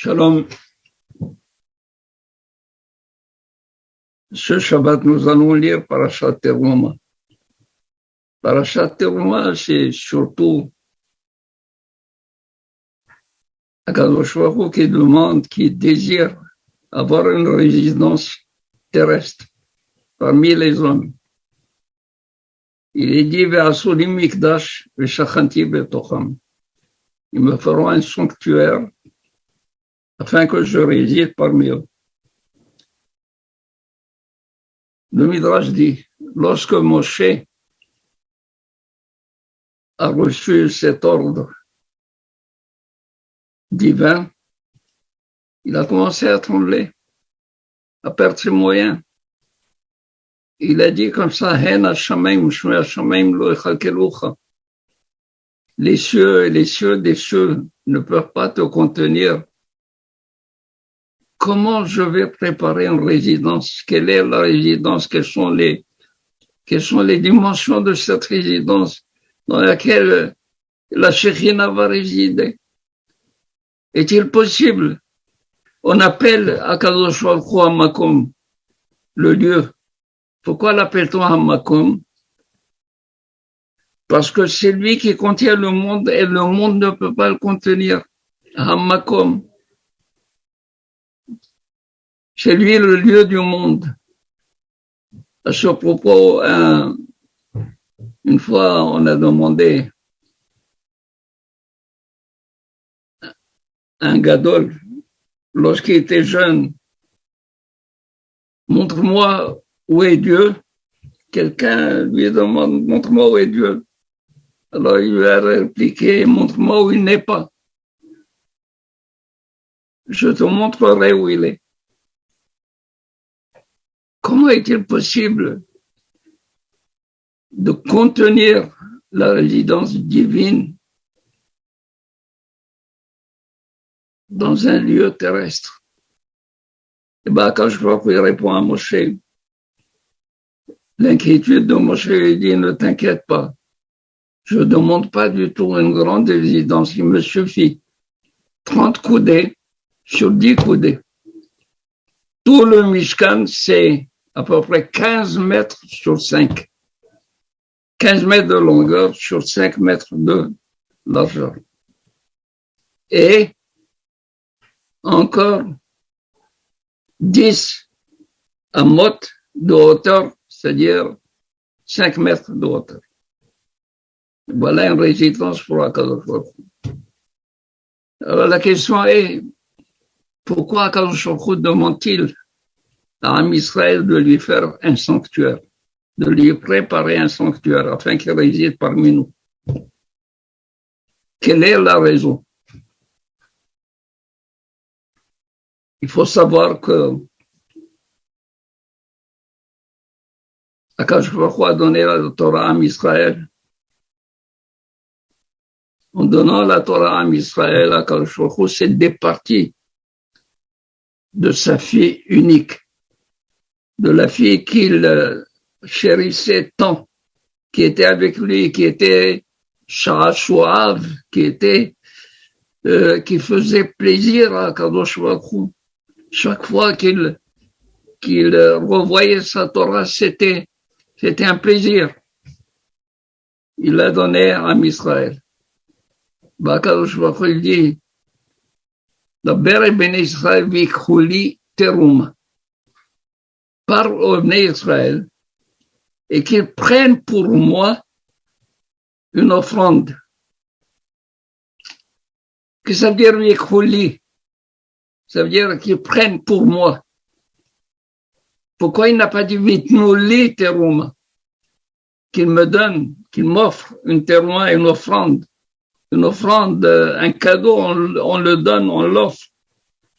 Shalom. Ce Shabbat, nous allons lire Parashat Teruma. Parashat Teruma, c'est surtout Akadosh Baruch Hu qui demande, qui désire avoir une résidence terrestre parmi les hommes. Il est dit, Ve'asu li mikdash ve'shachanti betocham. Ils me feront un sanctuaire afin que je réside parmi eux. Le Midrash dit, lorsque Moshe a reçu cet ordre divin, il a commencé à trembler, à perdre ses moyens. Il a dit comme ça, les cieux et les cieux des cieux ne peuvent pas te contenir. Comment je vais préparer une résidence? Quelle est la résidence? Quelles sont les dimensions de cette résidence dans laquelle la Shekhinah va résider? Est-il possible? On appelle Akadosh Baruch Hu Hamakom, le lieu. Pourquoi l'appelle-t-on Hamakom? Parce que c'est lui qui contient le monde et le monde ne peut pas le contenir. Hamakom. C'est lui le lieu du monde. À ce propos, une fois, on a demandé à un gadol, lorsqu'il était jeune, montre-moi où est Dieu. Quelqu'un lui demande, montre-moi où est Dieu. Alors il lui a répliqué, montre-moi où il n'est pas. Je te montrerai où il est. Comment est-il possible de contenir la résidence divine dans un lieu terrestre? Et bien, quand je vois qu'il répond à Moshe, l'inquiétude de Moshe lui dit, ne t'inquiète pas, je ne demande pas du tout une grande résidence, il me suffit 30 coudées sur 10 coudées. Tout le Mishkan, c'est à peu près 15 mètres sur 5. 15 mètres de longueur sur 5 mètres de largeur. Et encore 10 amot de hauteur, c'est-à-dire 5 mètres de hauteur. Voilà une résidence pour Akadosh Baruch Hu. Alors la question est, pourquoi Akadosh Baruch Hu demande-t-il à Am Israël de lui faire un sanctuaire, de lui préparer un sanctuaire afin qu'il réside parmi nous? Quelle est la raison? Il faut savoir que Akadosh Baruch Hu a donné la Torah à Am Israël. En donnant la Torah à Am Israël, Akadosh Baruch Hu s'est départi de sa fille unique, de la fille qu'il chérissait tant, qui était avec lui, qui était Sha'ashuav, qui faisait plaisir à Kadosh Baruch Hu. Chaque fois qu'il revoyait sa Torah, c'était un plaisir. Il l'a donné à Israël. Kadosh Baruch Hu dit, Daber ben Israël vikhuli teruma. Parle aux Bnei Israël et qu'ils prennent pour moi une offrande. Qu'est-ce que ça veut dire vikhuli? Ça veut dire qu'ils prennent pour moi. Pourquoi il n'a pas dit vitnuli teruma? Qu'il me donne, qu'il m'offre une teruma, une offrande, un cadeau, on le donne, on l'offre.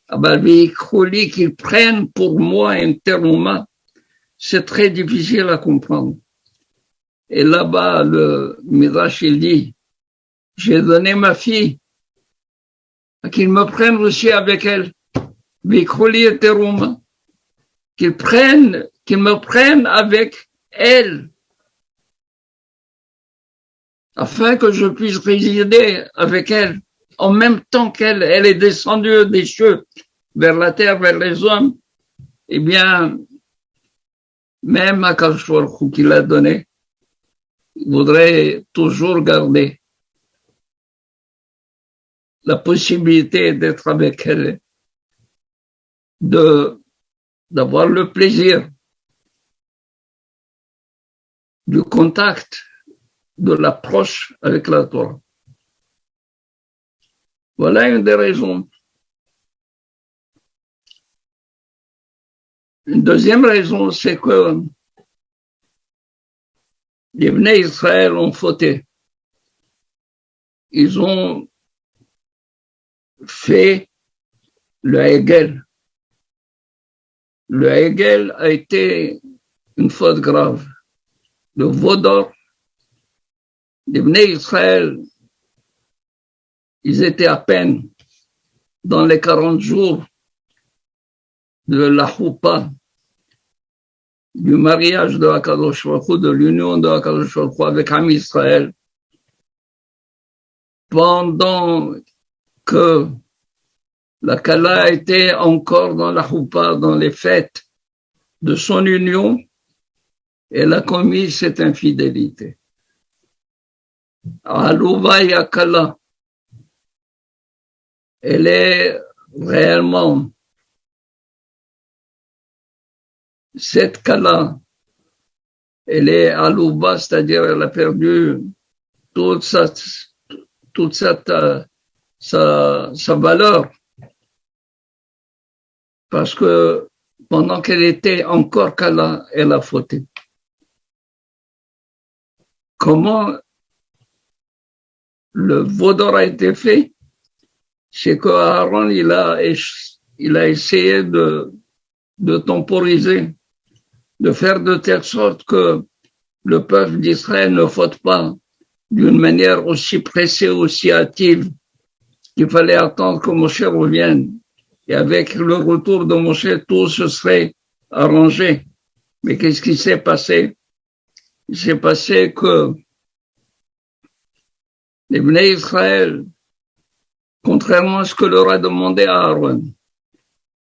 Qu'ils prennent pour moi un teruma, c'est très difficile à comprendre. Et là-bas, le Midrash, il dit, j'ai donné ma fille, qu'ils me prennent aussi avec elle. Teruma, qu'ils me prennent avec elle, afin que je puisse résider avec elle en même temps qu'elle est descendue des cieux vers la terre, vers les hommes, eh bien, même Akadosh Baruch Hu qui l'a donné, il voudrait toujours garder la possibilité d'être avec elle, d'avoir le plaisir du contact, de l'approche avec la Torah. Voilà une des raisons. Une deuxième raison, c'est que les Bnei Israël ont fauté. Ils ont fait le Hegel. Le Hegel a été une faute grave. Le Vaudor, les Bnei Israël, ils étaient à peine dans les 40 jours de la Choupa, du mariage de Akadosh Baruch Hu, de l'union de Akadosh Baruch Hu avec Am Israël, pendant que la Kala était encore dans la Choupa, dans les fêtes de son union, elle a commis cette infidélité. Alouva Yakala, elle est réellement cette Kala, elle est Alouba, c'est-à-dire elle a perdu toute sa valeur. Parce que pendant qu'elle était encore Kala, elle a fauté. Comment le vaudor a été fait? C'est que Aaron, il a essayé de temporiser, de faire de telle sorte que le peuple d'Israël ne faute pas d'une manière aussi pressée, aussi hâtive, qu'il fallait attendre que Moshe revienne. Et avec le retour de Moshe, tout se serait arrangé. Mais qu'est-ce qui s'est passé? Il s'est passé que les Bnei Israël, contrairement à ce que leur a demandé Aaron,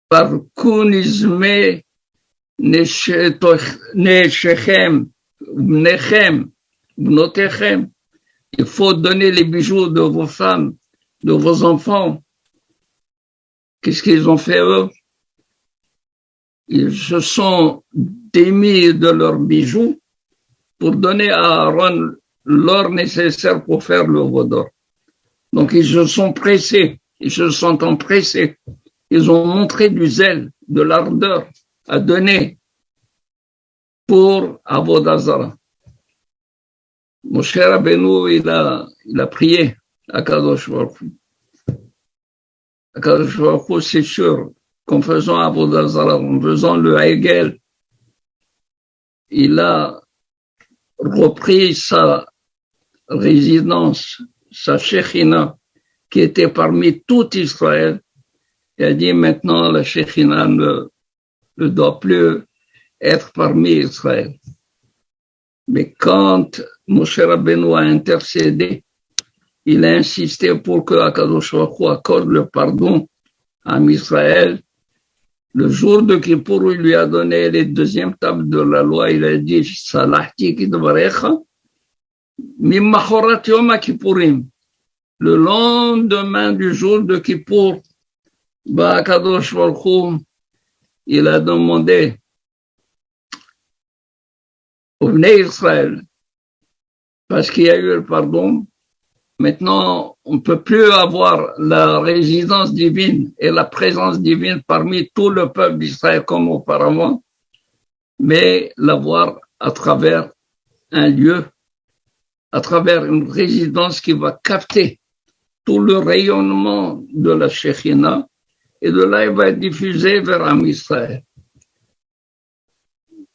par kunizme neshechem, bnechem, bnotechem, il faut donner les bijoux de vos femmes, de vos enfants. Qu'est-ce qu'ils ont fait eux? Ils se sont démis de leurs bijoux pour donner à Aaron l'or nécessaire pour faire le vaudor. Donc ils se sont pressés, ils se sont empressés, ils ont montré du zèle, de l'ardeur à donner pour Avodah Zarah. Moshe Rabbeinu, il a prié à Kadosh Baruch Hu. Kadosh Baruch Hu, c'est sûr qu'en faisant Avodah Zarah, en faisant le Hegel, il a repris sa résidence, sa Shekhinah, qui était parmi tout Israël, et a dit maintenant la Shekhinah ne doit plus être parmi Israël. Mais quand Moshe Rabbeinu a intercédé, il a insisté pour que Akadosh Baruch Hu accorde le pardon à Israël. Le jour de Kippour, il lui a donné les deuxièmes tables de la loi. Il a dit, Salahti kidvarecha, mimmachorat yom Kippourim. Le lendemain du jour de Kippour, Akadosh Baruch Hu, il a demandé au Bnei Israël, parce qu'il y a eu le pardon, maintenant, on ne peut plus avoir la résidence divine et la présence divine parmi tout le peuple d'Israël comme auparavant, mais l'avoir à travers un lieu, à travers une résidence qui va capter tout le rayonnement de la Shekhinah, et de là, il va être diffusé vers Am Israël.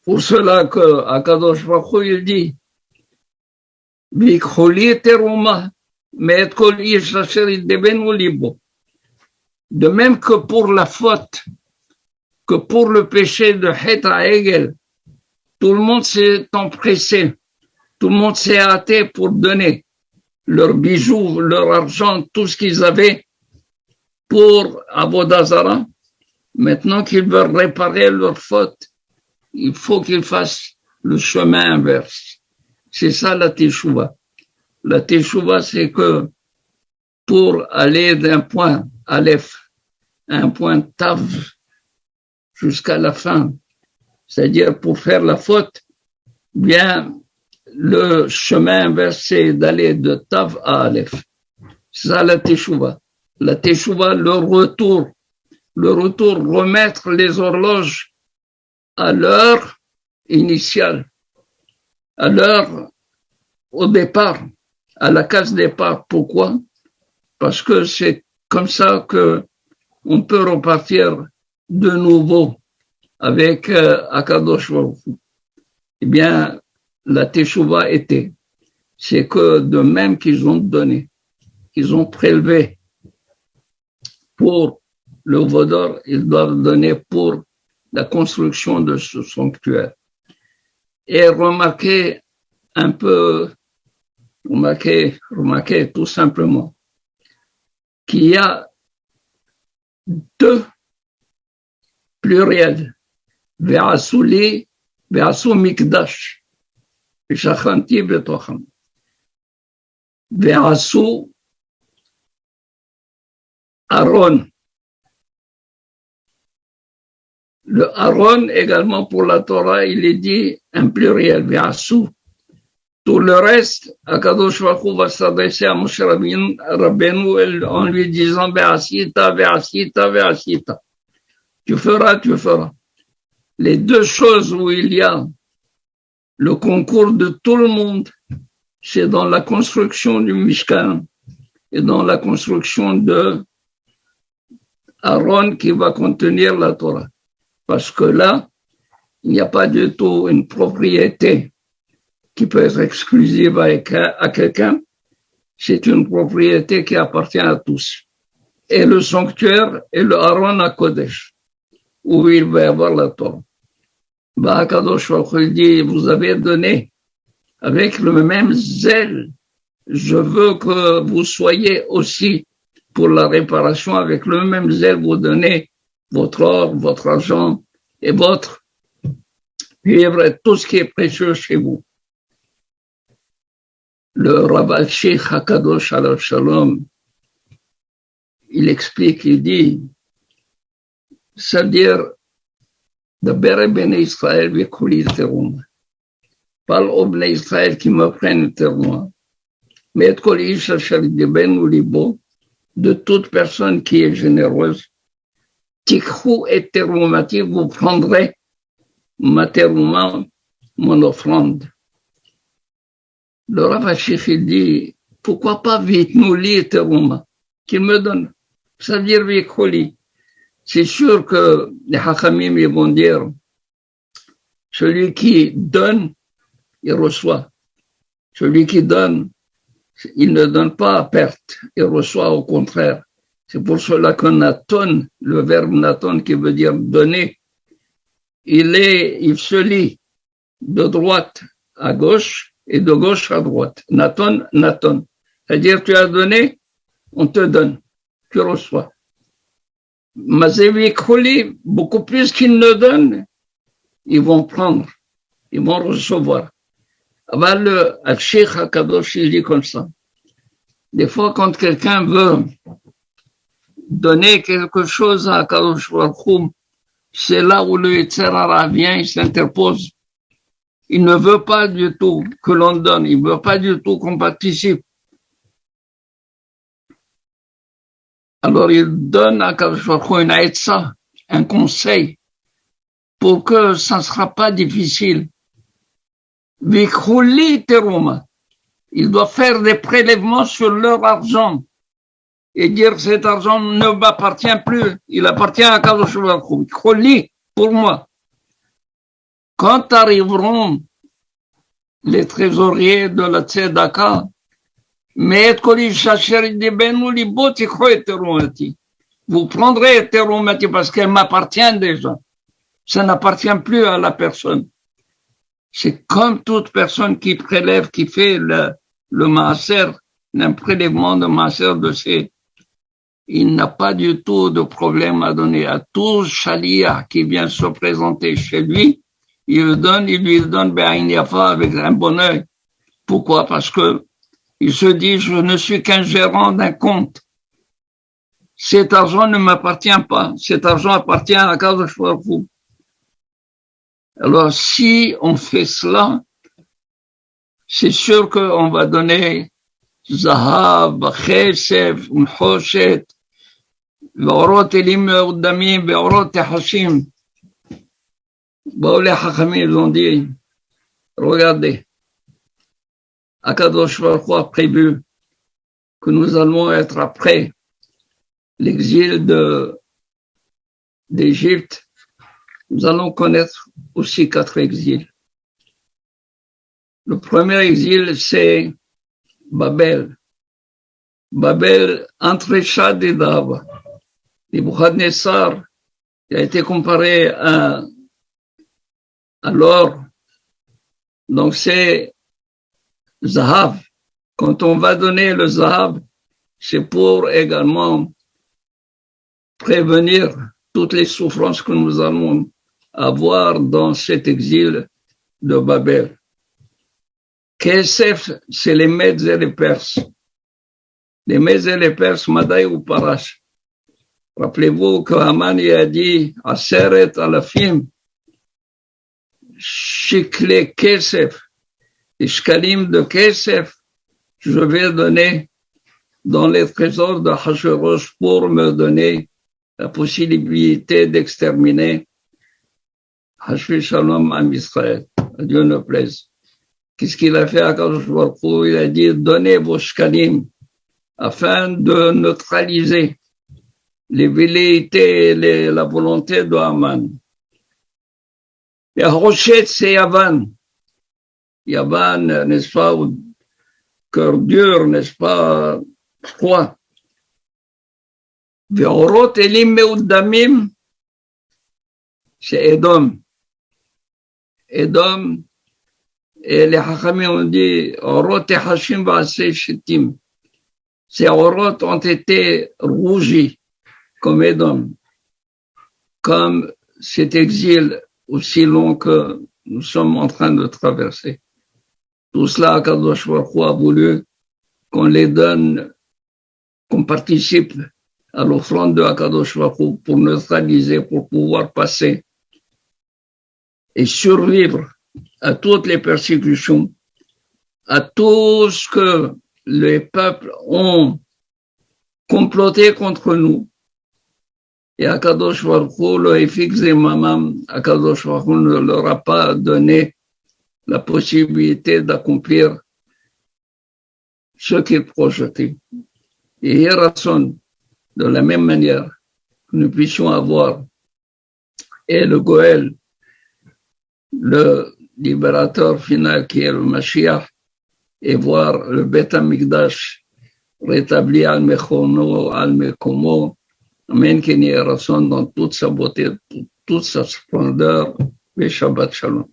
Pour cela que Akadosh Baruch Hu, il dit, de même que pour la faute, que pour le péché de Het HaEgel, tout le monde s'est empressé, tout le monde s'est hâté pour donner. leurs bijoux, leur argent, tout ce qu'ils avaient pour Avodah Zarah. Maintenant qu'ils veulent réparer leur faute, il faut qu'ils fassent le chemin inverse. C'est ça la teshuva. La teshuva, c'est que pour aller d'un point Aleph à un point Tav jusqu'à la fin, c'est-à-dire pour faire la faute, bien, le chemin inverse, c'est d'aller de Tav à Aleph. C'est ça la teshuva. La teshuva, le retour, remettre les horloges à l'heure initiale, à l'heure au départ, à la case départ. Pourquoi? Parce que c'est comme ça que on peut repartir de nouveau avec Akadosh Baruch Hu. Eh bien, la teshuva était, c'est que de même qu'ils ont donné, qu'ils ont prélevé pour le vaudor, ils doivent donner pour la construction de ce sanctuaire. Et remarquez un peu, remarquez tout simplement qu'il y a deux pluriels. Ve'asu li, ve'asu mikdash, ve'shachanti betocham. Ve'asu Aaron. Le Aaron également pour la Torah, il est dit un pluriel, ve'asu. Tout le reste, Akadosh Baruch Hu va s'adresser à Moshe Rabbeinu en lui disant ve'asita, ve'asita, ve'asita. Tu feras. Les deux choses où il y a le concours de tout le monde, c'est dans la construction du Mishkan et dans la construction de Aaron qui va contenir la Torah. Parce que là, il n'y a pas du tout une propriété qui peut être exclusive à quelqu'un. C'est une propriété qui appartient à tous. Et le sanctuaire est le Aaron à Kodesh, où il va y avoir la Torah. Akadosh Baruch Hu dit, vous avez donné avec le même zèle. Je veux que vous soyez aussi pour la réparation avec le même zèle. Vous donnez votre or, votre argent et votre cuivre, tout ce qui est précieux chez vous. Le Rav al-Sheikh HaKadosh alav Shalom, il explique, il dit, c'est-à-dire, דבר בני ישראל וכולי תרומה. פעל או בני ישראל כי מפרן תרומה. מאת כל איש אשר ידבנו ליבו, de toute personne qui est généreuse, תיקחו את תרומתי, vous prendrez ma terouma, mon offrande. Le Rav HaShich dit, pourquoi pas vitnou li terouma, qu'il me donne. Ça veut dire vikoli. C'est sûr que les Hachamim ils vont dire, celui qui donne, il reçoit. Celui qui donne, il ne donne pas à perte, il reçoit au contraire. C'est pour cela que naton, le verbe naton qui veut dire donner, il se lit de droite à gauche et de gauche à droite. Naton, naton. C'est-à-dire tu as donné, on te donne, tu reçois. Mazevi Kholi, beaucoup plus qu'ils ne donnent, ils vont prendre, ils vont recevoir. Alors le Sheikh HaKadosh, il dit comme ça. Des fois, quand quelqu'un veut donner quelque chose à HaKadosh Baruch Hu, c'est là où le Yetzer Hara vient, il s'interpose. Il ne veut pas du tout que l'on donne, il ne veut pas du tout qu'on participe. Alors, il donne à Akadosh Baruch Hu une aïtsa, un conseil, pour que ça ne sera pas difficile. Vikhuli teruma. Il doit faire des prélèvements sur leur argent et dire que cet argent ne m'appartient plus, il appartient à Akadosh Baruch Hu. Vikhuli, pour moi. Quand arriveront les trésoriers de la Tzedaka, mais vous prendrez terumati parce qu'elle m'appartient déjà. Ça n'appartient plus à la personne. C'est comme toute personne qui prélève, qui fait le maaser, un prélèvement de maaser de ses, il n'a pas du tout de problème à donner à tout chalia qui vient se présenter chez lui. Il lui donne Be'ain Yafa avec un bon œil. Pourquoi? Parce que il se dit, je ne suis qu'un gérant d'un compte. Cet argent ne m'appartient pas. Cet argent appartient à Kadosh Baruch Hu. Alors, si on fait cela, c'est sûr qu'on va donner Zahab, Chesef, Mchoshet, Ve'orot Elim Me'uddamim, Ve'orot Hashim. Les Hachamim, ils ont dit, regardez, Akadosh Baruch Hu a prévu que nous allons être après l'exil d'Égypte. Nous allons connaître aussi 4 exils. Le premier exil, c'est Babel. Babel entre Chad et Dava. Nebuchadnezzar, il a été comparé à l'or. Donc c'est Zahav. Quand on va donner le Zahav, c'est pour également prévenir toutes les souffrances que nous allons avoir dans cet exil de Babel. Kesef, c'est les Mèdes et les Perses. Les Mèdes et les Perses, Madaï ou Parash. Rappelez-vous que Haman a dit à Seret Alafim, Shikle Kesef, les Shkalim de Kesef, je vais donner dans les trésors de Hachorosh pour me donner la possibilité d'exterminer Hashvi Shalom à Israël. Dieu ne plaise. Qu'est-ce qu'il a fait à Kadosh Baruch Hu? Il a dit, donnez vos shkalim afin de neutraliser les velléités et la volonté de Haman. Et Rochet, c'est Yavan. Yavan, n'est-ce pas, cœur dur, n'est-ce pas, froid. Ve'orot Elim Me'uddamim, c'est Edom. Edom, et les Hachamim ont dit, Orot et Hashim Va'aseh Shittim. Ces Orot ont été rougis, comme Edom, comme cet exil aussi long que nous sommes en train de traverser. Tout cela, Akadosh Baruch Hu a voulu qu'on les donne, qu'on participe à l'offrande de Akadosh Baruch Hu pour neutraliser, pour pouvoir passer et survivre à toutes les persécutions, à tout ce que les peuples ont comploté contre nous. Et Akadosh Baruch Hu, le Efik Zemamam, Akadosh Baruch Hu ne leur a pas donné la possibilité d'accomplir ce qu'ils projetaient. Et Hierason, de la même manière que nous puissions avoir, et le Goël, le libérateur final qui est le Mashiach, et voir le Beth Amikdash rétabli al Mechono, al Mekomo, Amen, Kenny Hierason dans toute sa beauté, toute sa splendeur, et Shabbat Shalom.